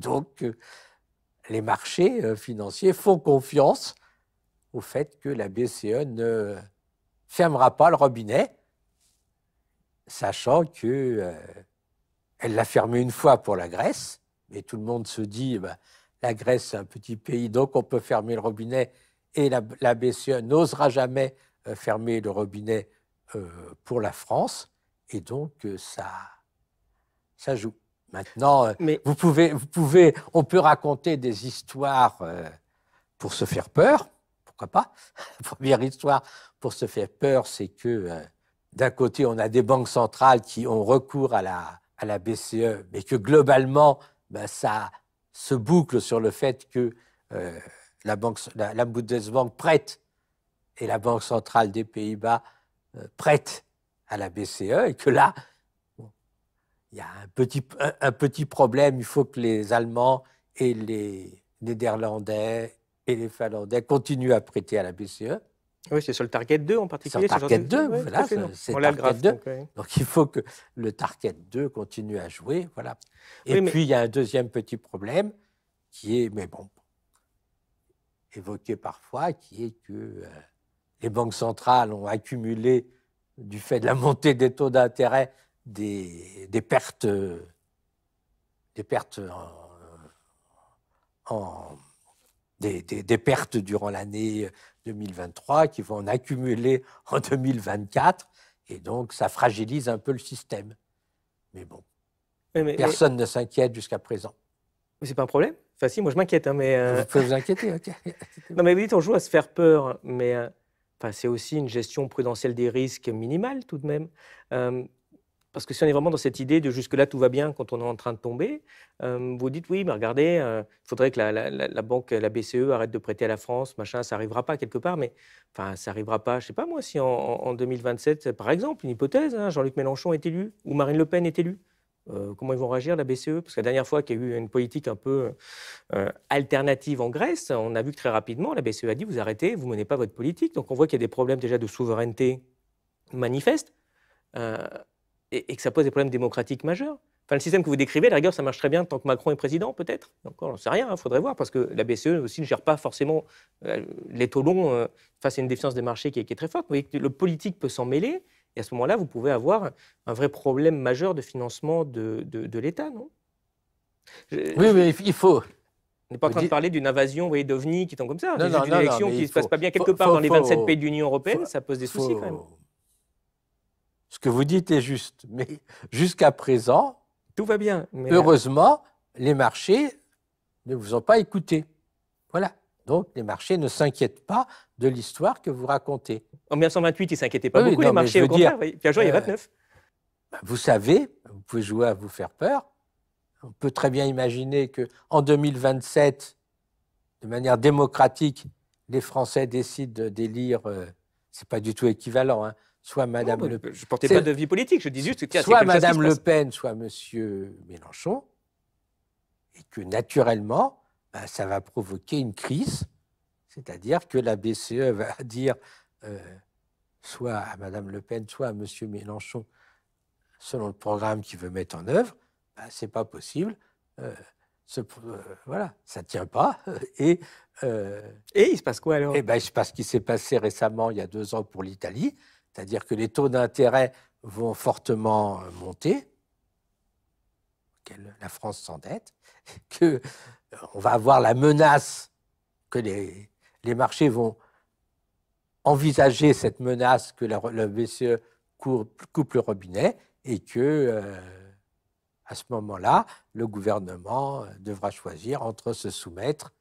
donc, les marchés financiers font confiance au fait que la BCE ne fermera pas le robinet, sachant qu'elle l'a fermé une fois pour la Grèce, mais tout le monde se dit la Grèce, c'est un petit pays, donc on peut fermer le robinet, et la BCE n'osera jamais fermer le robinet pour la France, et donc ça joue. Maintenant, on peut raconter des histoires pour se faire peur, pourquoi pas. La première histoire pour se faire peur, c'est que d'un côté, on a des banques centrales qui ont recours à la BCE, mais que globalement, ça se boucle sur le fait que la Bundesbank prête et la Banque centrale des Pays-Bas prête à la BCE, et que là, il y a un petit problème. Il faut que les Allemands et les Néerlandais et les Finlandais continuent à prêter à la BCE. Oui, c'est sur le Target 2 en particulier. Sur le Target 2, voilà, c'est le Target 2. Donc il faut que le Target 2 continue à jouer. Voilà. Et puis il y a un deuxième petit problème qui est, mais bon, évoqué parfois, qui est que les banques centrales ont accumulé, du fait de la montée des taux d'intérêt, des pertes des pertes durant l'année 2023 qui vont en accumuler en 2024, et donc ça fragilise un peu le système. Mais bon, personne ne s'inquiète jusqu'à présent. Mais c'est pas un problème. Enfin si, moi je m'inquiète. Hein, mais Vous pouvez vous inquiéter, ok. Non mais vous dites on joue à se faire peur, mais c'est aussi une gestion prudentielle des risques minimale tout de même. Parce que si on est vraiment dans cette idée de jusque-là tout va bien quand on est en train de tomber, vous dites oui, mais regardez, il faudrait que la banque, la BCE arrête de prêter à la France, machin, ça n'arrivera pas quelque part, mais ça n'arrivera pas, je ne sais pas moi, si en 2027, par exemple, une hypothèse, hein, Jean-Luc Mélenchon est élu ou Marine Le Pen est élue. Comment ils vont réagir, la BCE? Parce que la dernière fois qu'il y a eu une politique un peu alternative en Grèce, on a vu que très rapidement, la BCE a dit vous arrêtez, vous ne menez pas votre politique. Donc on voit qu'il y a des problèmes déjà de souveraineté manifestes. Et que ça pose des problèmes démocratiques majeurs. Enfin, le système que vous décrivez, à la rigueur, ça marche très bien tant que Macron est président, peut-être. Encore, j'en sais rien, il faudrait voir, parce que la BCE aussi ne gère pas forcément les taux longs face à une défiance des marchés qui est très forte. Vous voyez que le politique peut s'en mêler, et à ce moment-là, vous pouvez avoir un vrai problème majeur de financement de l'État, non? Oui, mais il faut... On n'est pas en train de parler d'une invasion d'OVNI qui tombe comme ça. D'une élection qui ne se passe pas bien quelque part dans les 27 pays de l'Union européenne, ça pose des soucis quand même. Ce que vous dites est juste, mais jusqu'à présent, tout va bien. Mais heureusement, les marchés ne vous ont pas écouté. Voilà. Donc, les marchés ne s'inquiètent pas de l'histoire que vous racontez. En 1928, ils ne s'inquiétaient pas beaucoup, les marchés, au contraire. Puis un jour, il y a 29. Vous savez, vous pouvez jouer à vous faire peur. On peut très bien imaginer qu'en 2027, de manière démocratique, les Français décident d'élire, ce n'est pas du tout équivalent, hein, soit Madame Le Pen. Je ne portais pas de vie politique, je dis juste que soit Madame Le Pen, soit Monsieur Mélenchon, et que naturellement, ça va provoquer une crise, c'est-à-dire que la BCE va dire soit à Madame Le Pen, soit à Monsieur Mélenchon, selon le programme qu'il veut mettre en œuvre, c'est pas possible. Voilà, ça tient pas. Et il se passe quoi alors? Il se passe ce qui s'est passé récemment, il y a 2 ans pour l'Italie. C'est-à-dire que les taux d'intérêt vont fortement monter, la France s'endette, qu'on va avoir la menace, que les marchés vont envisager cette menace que la BCE coupe le robinet, et que, à ce moment-là, le gouvernement devra choisir entre se soumettre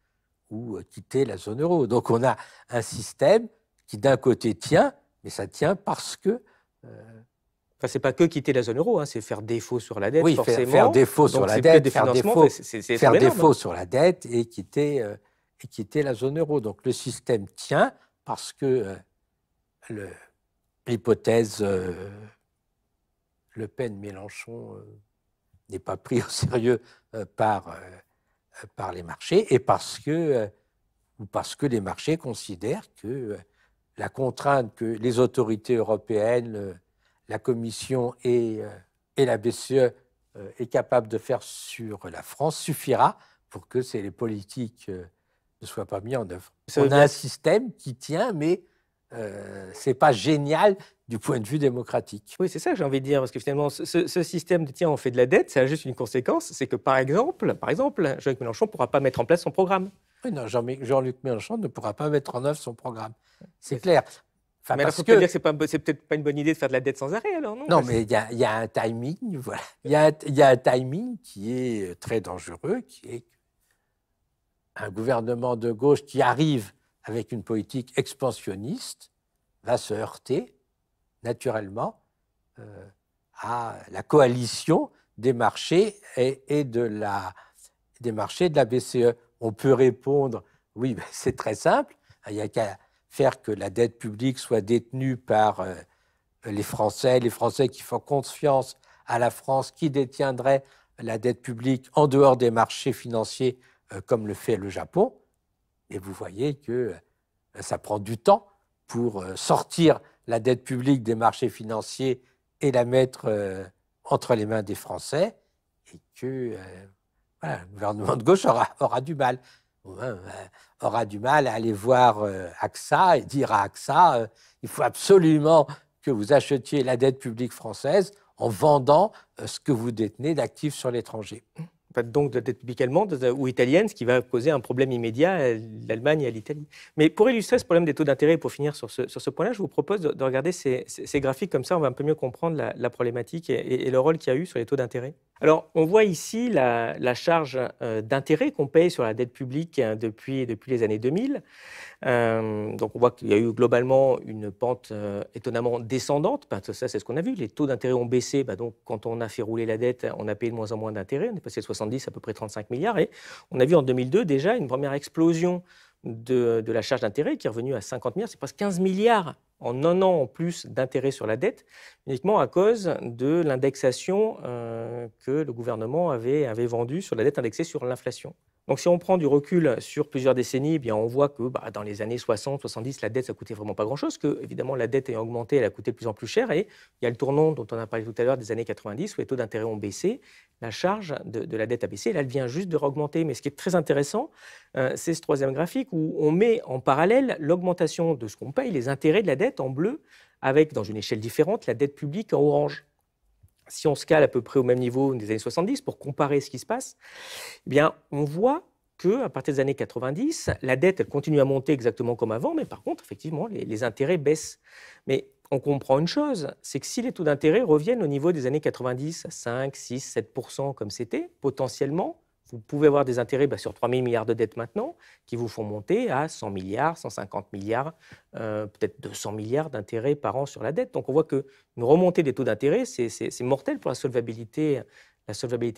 ou quitter la zone euro. Donc on a un système qui d'un côté tient, mais ça tient parce que... c'est pas que quitter la zone euro, hein, c'est faire défaut sur la dette, oui, forcément. Faire défaut sur la dette, faire défaut sur la dette et quitter la zone euro. Donc le système tient parce que l'hypothèse Le Pen-Mélenchon n'est pas prise au sérieux par les marchés, et parce que les marchés considèrent que la contrainte que les autorités européennes, la Commission et la BCE est capable de faire sur la France suffira pour que les politiques ne soient pas mises en œuvre. Ça On veut a dire- un système qui tient, mais ce n'est pas génial du point de vue démocratique. Oui, c'est ça que j'ai envie de dire, parce que finalement, ce système de tiens, on fait de la dette, ça a juste une conséquence, c'est que par exemple, Jean-Luc Mélenchon ne pourra pas mettre en place son programme. Oui, non, Jean-Luc Mélenchon ne pourra pas mettre en œuvre son programme. C'est clair. Enfin, Mais alors, il faut peut-être dire que c'est peut-être pas une bonne idée de faire de la dette sans arrêt, alors, non? Non, mais il y a un timing, voilà. Il y a un timing qui est très dangereux, qui est un gouvernement de gauche qui arrive avec une politique expansionniste va se heurter naturellement à la coalition des marchés et des marchés de la BCE. On peut répondre, oui, c'est très simple, il n'y a qu'à faire que la dette publique soit détenue par les Français qui font confiance à la France, qui détiendrait la dette publique en dehors des marchés financiers, comme le fait le Japon. Et vous voyez que ça prend du temps pour sortir la dette publique des marchés financiers et la mettre entre les mains des Français, et que voilà, le gouvernement de gauche aura du mal. Aura du mal à aller voir AXA et dire à AXA il faut absolument que vous achetiez la dette publique française en vendant ce que vous détenez d'actifs sur l'étranger. Donc de dette publique allemande ou italienne, ce qui va poser un problème immédiat à l'Allemagne et à l'Italie. Mais pour illustrer ce problème des taux d'intérêt, pour finir sur ce point-là, je vous propose de regarder ces graphiques, comme ça on va un peu mieux comprendre la problématique et le rôle qu'il y a eu sur les taux d'intérêt. Alors on voit ici la charge d'intérêt qu'on paye sur la dette publique depuis les années 2000. Donc on voit qu'il y a eu globalement une pente étonnamment descendante. Ça, c'est ce qu'on a vu. Les taux d'intérêt ont baissé. Donc quand on a fait rouler la dette, on a payé de moins en moins d'intérêt. On est passé de 70 à peu près 35 milliards. Et on a vu en 2002 déjà une première explosion de la charge d'intérêt qui est revenue à 50 milliards. C'est presque 15 milliards en un an en plus d'intérêt sur la dette, uniquement à cause de l'indexation que le gouvernement avait vendue sur la dette indexée sur l'inflation. Donc si on prend du recul sur plusieurs décennies, eh bien on voit que dans les années 60, 70, la dette, ça coûtait vraiment pas grand-chose, que évidemment la dette ayant augmenté, elle a coûté de plus en plus cher, et il y a le tournant dont on a parlé tout à l'heure des années 90, où les taux d'intérêt ont baissé, la charge de la dette a baissé, elle vient juste de augmenter. Mais ce qui est très intéressant, c'est ce troisième graphique où on met en parallèle l'augmentation de ce qu'on paye, les intérêts de la dette en bleu, avec, dans une échelle différente, la dette publique en orange. Si on se cale à peu près au même niveau des années 70 pour comparer ce qui se passe, eh bien, on voit qu'à partir des années 90, la dette elle continue à monter exactement comme avant, mais par contre, effectivement, les intérêts baissent. Mais on comprend une chose, c'est que si les taux d'intérêt reviennent au niveau des années 90, à 5, 6, 7% comme c'était, potentiellement, vous pouvez avoir des intérêts sur 3 000 milliards de dettes maintenant qui vous font monter à 100 milliards, 150 milliards, peut-être 200 milliards d'intérêts par an sur la dette. Donc on voit qu'une remontée des taux d'intérêt, c'est mortel pour la solvabilité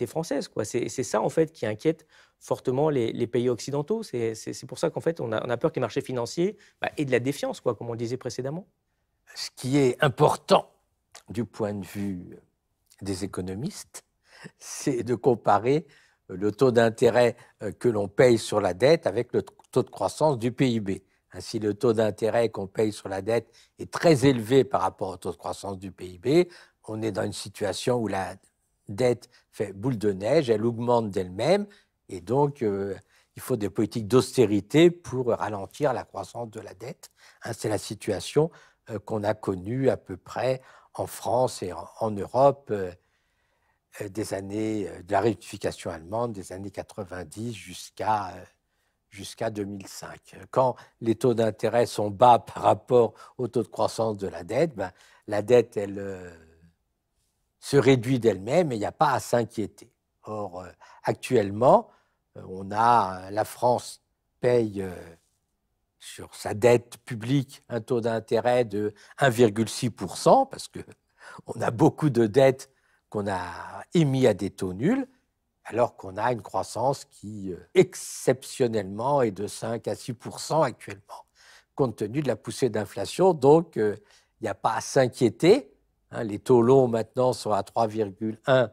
française, quoi. C'est ça, en fait, qui inquiète fortement les pays occidentaux. C'est pour ça qu'en fait, on a peur que les marchés financiers aient de la défiance, quoi, comme on le disait précédemment. Ce qui est important du point de vue des économistes, c'est de comparer le taux d'intérêt que l'on paye sur la dette avec le taux de croissance du PIB. Si le taux d'intérêt qu'on paye sur la dette est très élevé par rapport au taux de croissance du PIB, on est dans une situation où la dette fait boule de neige, elle augmente d'elle-même, et donc il faut des politiques d'austérité pour ralentir la croissance de la dette. C'est la situation qu'on a connue à peu près en France et en Europe des années de la réunification allemande, des années 90 jusqu'à 2005. Quand les taux d'intérêt sont bas par rapport au taux de croissance de la dette, elle se réduit d'elle-même et il n'y a pas à s'inquiéter. Or, actuellement, la France paye sur sa dette publique un taux d'intérêt de 1,6%, parce qu'on a beaucoup de dettes qu'on a émis à des taux nuls, alors qu'on a une croissance qui, exceptionnellement, est de 5 à 6% actuellement, compte tenu de la poussée d'inflation. Donc, il n'y a pas à s'inquiéter. Les taux longs, maintenant, sont à 3,1,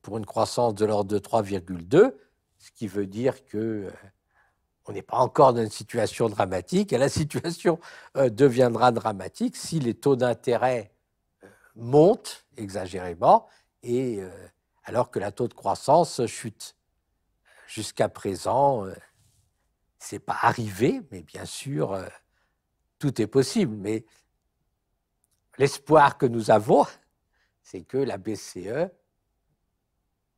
pour une croissance de l'ordre de 3,2, ce qui veut dire que on n'est pas encore dans une situation dramatique, et la situation deviendra dramatique si les taux d'intérêt montent exagérément, et alors que la taux de croissance chute. jusqu'à présent, ce n'est pas arrivé, mais bien sûr, tout est possible. Mais l'espoir que nous avons, c'est que la BCE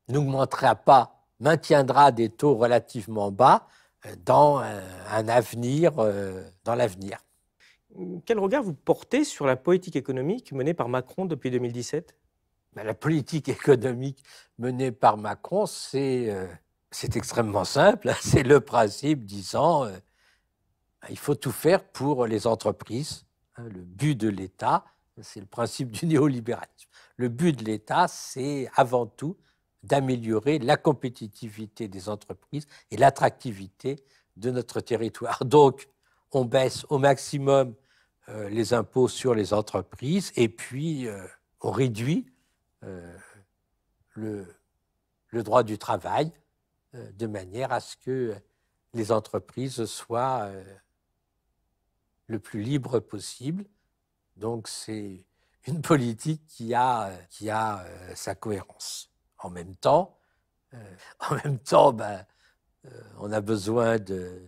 n'augmentera pas, maintiendra des taux relativement bas dans l'avenir. Quel regard vous portez sur la politique économique menée par Macron depuis 2017 ? La politique économique menée par Macron, c'est extrêmement simple. C'est le principe disant il faut tout faire pour les entreprises. Le but de l'État, c'est le principe du néolibéralisme. Le but de l'État, c'est avant tout d'améliorer la compétitivité des entreprises et l'attractivité de notre territoire. Donc, on baisse au maximum les impôts sur les entreprises et puis on réduit le droit du travail de manière à ce que les entreprises soient le plus libres possible. Donc, c'est une politique qui a sa cohérence. En même temps, on a besoin de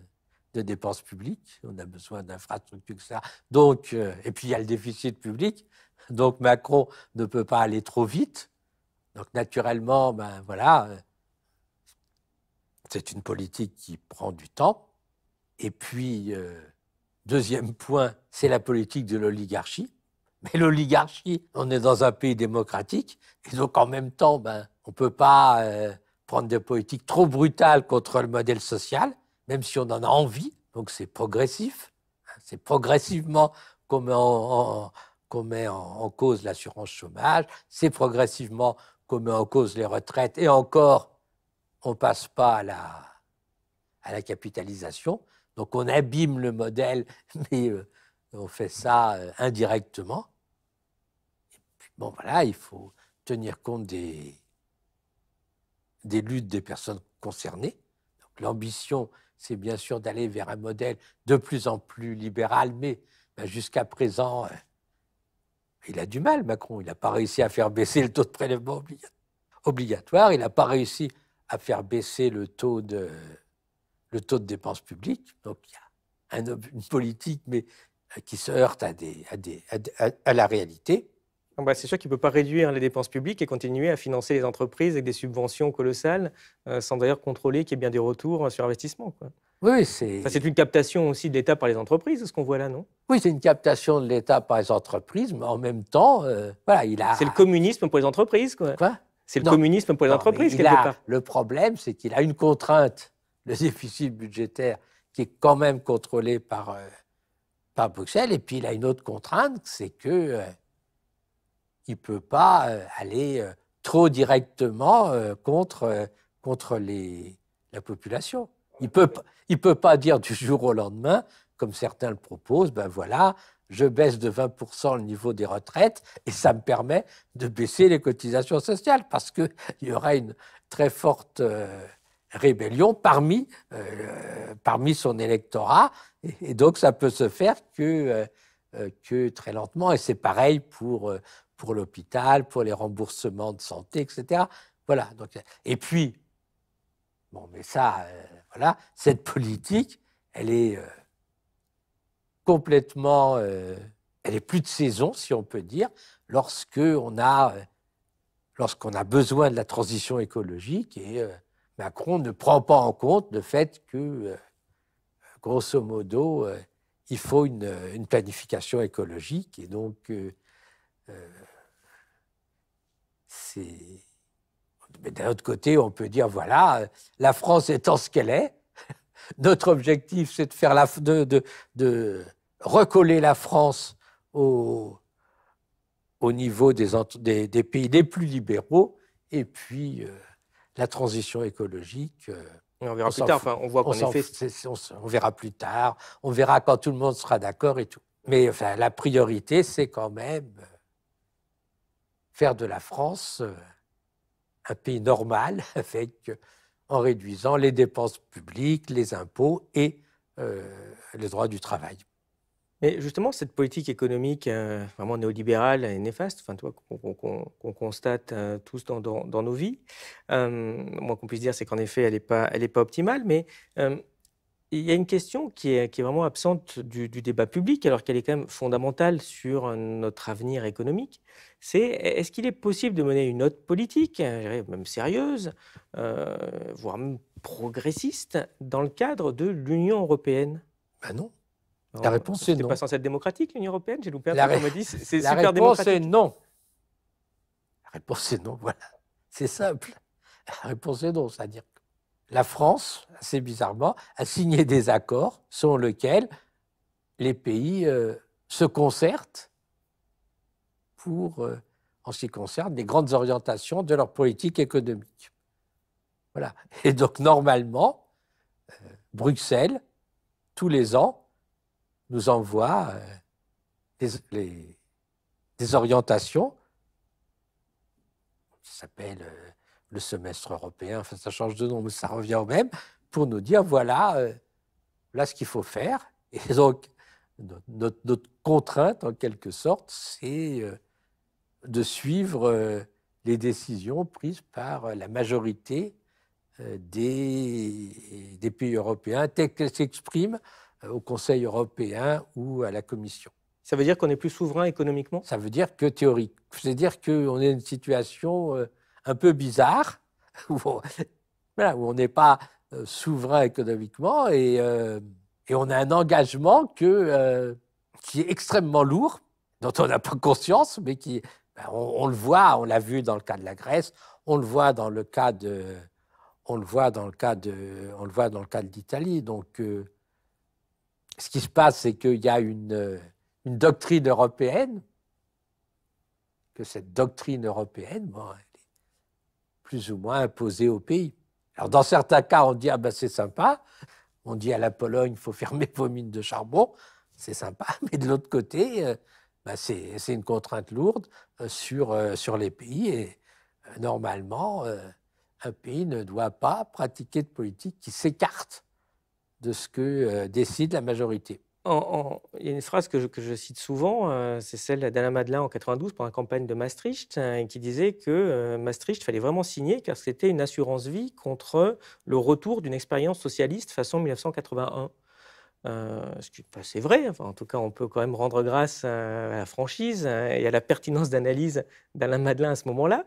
dépenses publiques, on a besoin d'infrastructures, etc. Donc, et puis, il y a le déficit public. Donc, Macron ne peut pas aller trop vite. Donc, naturellement, c'est une politique qui prend du temps. Et puis, deuxième point, c'est la politique de l'oligarchie. Mais l'oligarchie, on est dans un pays démocratique. Et donc, en même temps, on ne peut pas prendre des politiques trop brutales contre le modèle social, même si on en a envie. Donc, c'est progressif. C'est progressivement qu'on met en cause l'assurance chômage. C'est progressivement qu'on met en cause les retraites. Et encore, on ne passe pas à la capitalisation. Donc, on abîme le modèle, mais on fait ça indirectement. Et puis, il faut tenir compte des luttes des personnes concernées. Donc, l'ambition, c'est bien sûr d'aller vers un modèle de plus en plus libéral, mais jusqu'à présent, il a du mal, Macron. Il n'a pas réussi à faire baisser le taux de prélèvement obligatoire. Il n'a pas réussi à faire baisser le taux de dépenses publiques. Donc, il y a une politique, mais qui se heurte à la réalité. C'est sûr qu'il ne peut pas réduire les dépenses publiques et continuer à financer les entreprises avec des subventions colossales, sans d'ailleurs contrôler qu'il y ait bien des retours sur investissement, quoi. Oui, c'est une captation aussi de l'État par les entreprises, ce qu'on voit là, non ? Oui, c'est une captation de l'État par les entreprises, mais en même temps, il a... C'est le communisme pour les entreprises, quoi. Quoi ? C'est le communisme pour les entreprises, quelque part. Le problème, c'est qu'il a une contrainte, le déficit budgétaire, qui est quand même contrôlé par Bruxelles, et puis il a une autre contrainte, c'est qu'il ne peut pas aller trop directement contre la population. Il peut pas dire du jour au lendemain, comme certains le proposent, je baisse de 20% le niveau des retraites et ça me permet de baisser les cotisations sociales parce qu'il y aura une très forte rébellion parmi son électorat et donc ça peut se faire que très lentement et c'est pareil pour l'hôpital, pour les remboursements de santé, etc. Voilà. Donc, et puis, mais ça, cette politique, elle est complètement, elle est plus de saison, si on peut dire, lorsqu'on a besoin de la transition écologique et Macron ne prend pas en compte le fait que, grosso modo, il faut une planification écologique et donc Mais d'un autre côté, on peut dire, la France étant ce qu'elle est, notre objectif, c'est de faire de recoller la France au niveau des pays les plus libéraux, et puis la transition écologique. On verra plus tard, on voit qu'en effet... On verra plus tard, on verra quand tout le monde sera d'accord et tout. Mais la priorité, c'est quand même faire de la France un pays normal en réduisant les dépenses publiques, les impôts et les droits du travail. Et justement, cette politique économique vraiment néolibérale et néfaste, enfin, toi, qu'on constate tous dans nos vies, moins qu'on puisse dire, c'est qu'en effet, elle est pas optimale, mais il y a une question qui est vraiment absente du débat public, alors qu'elle est quand même fondamentale sur notre avenir économique. C'est est-ce qu'il est possible de mener une autre politique, je dirais même sérieuse, voire même progressiste, dans le cadre de l'Union européenne? Ben non. La Alors, réponse est c'était non. pas censé être démocratique, l'Union européenne? J'ai loupé un La, truc, ré- on m'a dit c'est la super réponse est démocratique. non. La réponse est non, voilà. C'est simple. La réponse est non. C'est-à-dire que la France, assez bizarrement, a signé des accords selon lesquels les pays se concertent pour, en ce qui concerne les grandes orientations de leur politique économique. Voilà. Et donc, normalement, Bruxelles, tous les ans, nous envoie des orientations qui s'appellent le semestre européen, enfin ça change de nom, mais ça revient au même, pour nous dire voilà, voilà ce qu'il faut faire. Et donc, notre contrainte, en quelque sorte, c'est de suivre les décisions prises par la majorité des pays européens, telles qu'elles s'expriment au Conseil européen ou à la Commission. Ça veut dire qu'on est plus souverain économiquement? Ça veut dire que théorique. C'est-à-dire qu'on est dans une situation un peu bizarre, où on n'est pas souverain économiquement et on a un engagement qui est extrêmement lourd, dont on n'a pas conscience, mais qui, on le voit, on l'a vu dans le cas de la Grèce, on le voit dans le cas de l'Italie. Donc, ce qui se passe, c'est qu'il y a une doctrine européenne, que cette doctrine européenne, bon, elle est plus ou moins imposée au pays. Alors, dans certains cas, on dit ah ben c'est sympa. On dit à la Pologne, il faut fermer vos mines de charbon, c'est sympa. Mais de l'autre côté, c'est une contrainte lourde sur les pays. Et normalement, un pays ne doit pas pratiquer de politique qui s'écarte de ce que décide la majorité. Il y a une phrase que je cite souvent, c'est celle d'Alain Madelin en 92 pendant la campagne de Maastricht, qui disait que Maastricht fallait vraiment signer car c'était une assurance vie contre le retour d'une expérience socialiste façon 1981. C'est vrai, enfin, en tout cas, on peut quand même rendre grâce à la franchise et à la pertinence d'analyse d'Alain Madelin à ce moment-là.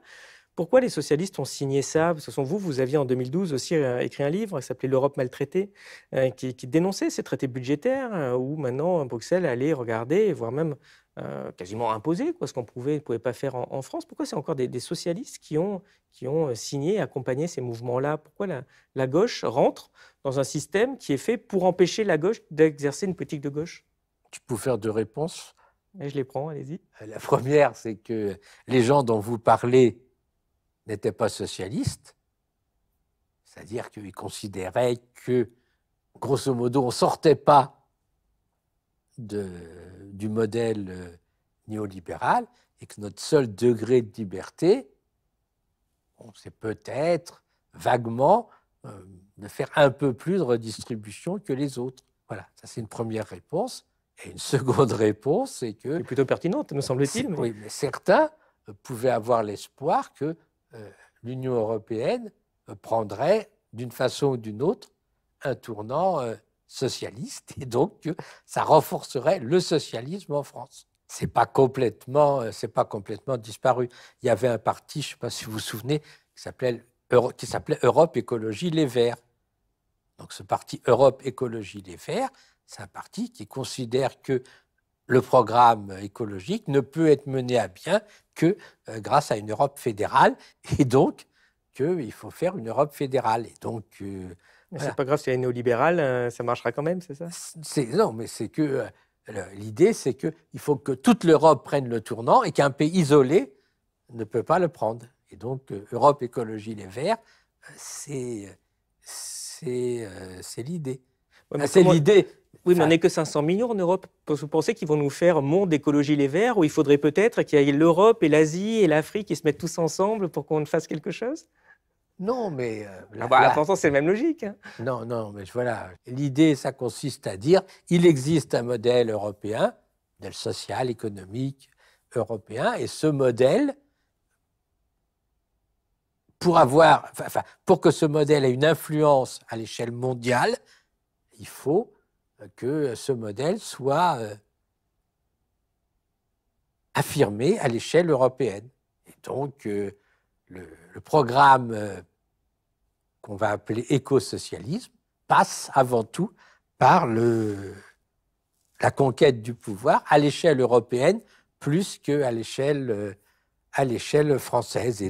Pourquoi les socialistes ont signé ça? De toute façon, vous aviez en 2012 aussi écrit un livre qui s'appelait L'Europe maltraitée, qui dénonçait ces traités budgétaires où maintenant Bruxelles allait regarder, voire même quasiment imposer ce qu'on ne pouvait pas faire en France. Pourquoi c'est encore des socialistes qui ont signé, accompagné ces mouvements-là? Pourquoi la gauche rentre dans un système qui est fait pour empêcher la gauche d'exercer une politique de gauche? Tu peux faire deux réponses. Et je les prends, allez-y. La première, c'est que les gens dont vous parlez n'étaient pas socialistes, c'est-à-dire qu'ils considéraient que, grosso modo, on ne sortait pas du modèle néolibéral et que notre seul degré de liberté, c'est peut-être vaguement de faire un peu plus de redistribution que les autres. Voilà, ça c'est une première réponse. Et une seconde réponse, c'est que... C'est plutôt pertinente, me semble-t-il. Oui, mais certains pouvaient avoir l'espoir que l'Union européenne prendrait, d'une façon ou d'une autre, un tournant socialiste, et donc que ça renforcerait le socialisme en France. C'est pas complètement disparu. Il y avait un parti, je ne sais pas si vous vous souvenez, qui s'appelait Europe Écologie Les Verts. Donc ce parti Europe Écologie Les Verts, c'est un parti qui considère que le programme écologique ne peut être mené à bien que grâce à une Europe fédérale, et donc qu'il faut faire une Europe fédérale. Et donc, voilà. C'est pas grave si elle est néolibérale, ça marchera quand même, c'est ça? Non, mais c'est que l'idée, c'est qu'il faut que toute l'Europe prenne le tournant et qu'un pays isolé ne peut pas le prendre. Et donc, Europe Écologie Les Verts, c'est l'idée. Ouais, c'est l'idée. Oui, mais on n'est que 500 millions en Europe. Vous pensez qu'ils vont nous faire monde écologie les Verts, où il faudrait peut-être qu'il y ait l'Europe et l'Asie et l'Afrique qui se mettent tous ensemble pour qu'on fasse quelque chose? Non, mais Ah bah, pourtant, c'est la même logique, hein. non, non, mais voilà. L'idée, ça consiste à dire, il existe un modèle européen, modèle social, économique européen, et ce modèle, pour que ce modèle ait une influence à l'échelle mondiale, il faut que ce modèle soit affirmé à l'échelle européenne. Et donc, le programme qu'on va appeler écosocialisme passe avant tout par la conquête du pouvoir à l'échelle européenne plus qu'à l'échelle française.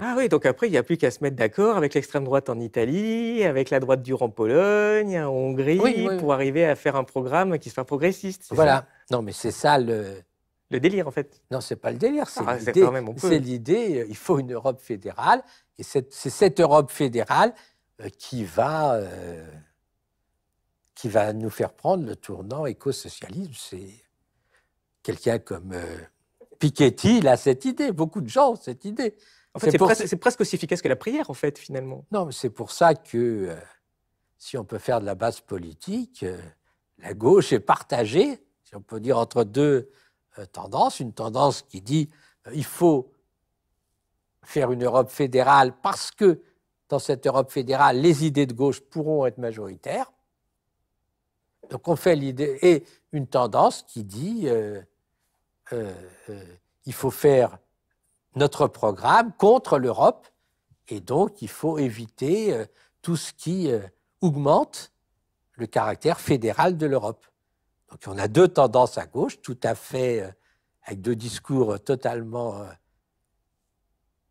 Ah oui, donc après, il n'y a plus qu'à se mettre d'accord avec l'extrême droite en Italie, avec la droite dure en Pologne, en oui, Hongrie, oui, pour arriver à faire un programme qui soit progressiste, c'est ça? voilà. Non, mais c'est ça Le délire, en fait. non, c'est pas le délire, c'est Ah, c'est l'idée. quand même, on C'est peut. l'idée. Il faut une Europe fédérale, et c'est cette Europe fédérale qui va nous faire prendre le tournant éco-socialisme. C'est quelqu'un comme Piketty, il a cette idée. Beaucoup de gens ont cette idée. En fait, C'est c'est presque aussi efficace que la prière, en fait, finalement. Non, mais c'est pour ça que si on peut faire de la base politique, la gauche est partagée, si on peut dire, entre deux tendances. Une tendance qui dit il faut faire une Europe fédérale parce que dans cette Europe fédérale, les idées de gauche pourront être majoritaires. Donc on fait l'idée. Et une tendance qui dit il faut faire notre programme contre l'Europe, et donc il faut éviter tout ce qui augmente le caractère fédéral de l'Europe. Donc on a deux tendances à gauche, tout à fait avec deux discours totalement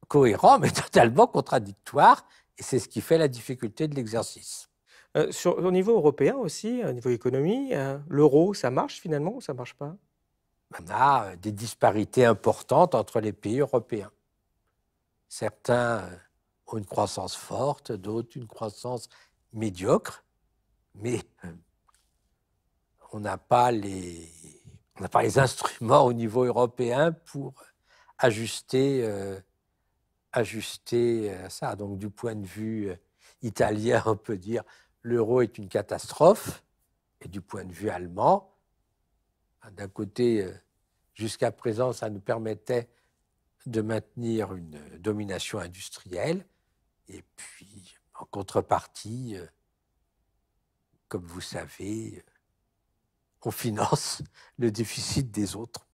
cohérents, mais totalement contradictoires, et c'est ce qui fait la difficulté de l'exercice. Au niveau européen aussi, au niveau économie, l'euro, ça marche finalement ou ça marche pas? On a des disparités importantes entre les pays européens. Certains ont une croissance forte, d'autres une croissance médiocre, mais on n'a pas les instruments au niveau européen pour ajuster ça. Donc, du point de vue italien, on peut dire l'euro est une catastrophe, et du point de vue allemand, d'un côté, jusqu'à présent, ça nous permettait de maintenir une domination industrielle, et puis, en contrepartie, comme vous savez, on finance le déficit des autres.